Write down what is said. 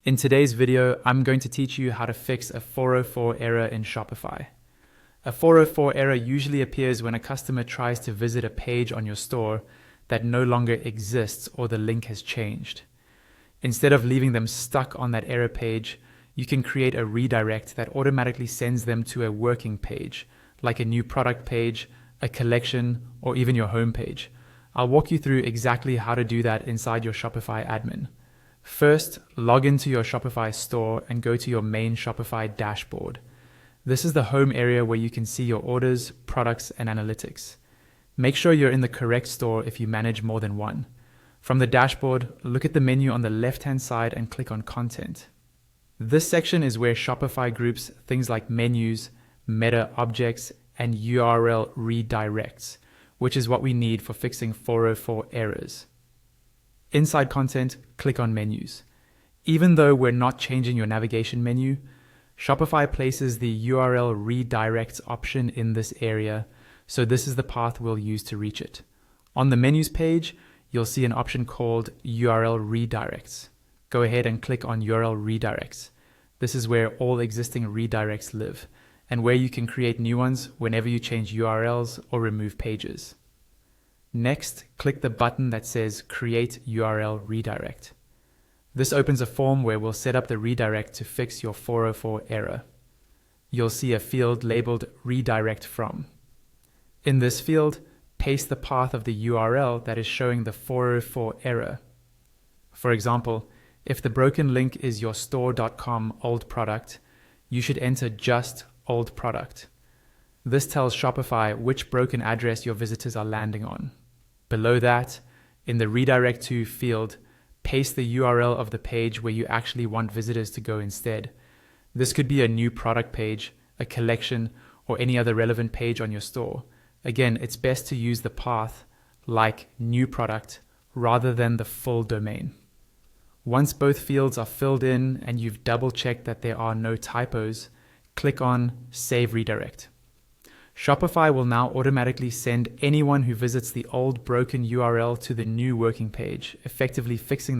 In today's video, I'm going to teach you how to fix a 404 error in Shopify. A 404 error usually appears when a customer tries to visit a page on your store that no longer exists or the link has changed. Instead of leaving them stuck on that error page, you can create a redirect that automatically sends them to a working page, like a new product page, a collection, or even your home page. I'll walk you through exactly how to do that inside your Shopify admin. First, log into your Shopify store and go to your main Shopify dashboard. This is the home area where you can see your orders, products, and analytics. Make sure you're in the correct store if you manage more than one. From the dashboard, look at the menu on the left-hand side and click on Content. This section is where Shopify groups things like menus, meta objects, and URL redirects, which is what we need for fixing 404 errors. Inside Content, click on Menus. Even though we're not changing your navigation menu, Shopify places the URL redirects option in this area, so this is the path we'll use to reach it. On the Menus page, you'll see an option called URL redirects. Go ahead and click on URL redirects. This is where all existing redirects live, and where you can create new ones whenever you change URLs or remove pages. Next, click the button that says Create URL Redirect. This opens a form where we'll set up the redirect to fix your 404 error. You'll see a field labeled Redirect From. In this field, paste the path of the URL that is showing the 404 error. For example, if the broken link is your store.com old product, you should enter just old product. This tells Shopify which broken address your visitors are landing on. Below that, in the Redirect To field, paste the URL of the page where you actually want visitors to go instead. This could be a new product page, a collection, or any other relevant page on your store. Again, it's best to use the path like new product rather than the full domain. Once both fields are filled in and you've double-checked that there are no typos, click on Save Redirect. Shopify will now automatically send anyone who visits the old broken URL to the new working page, effectively fixing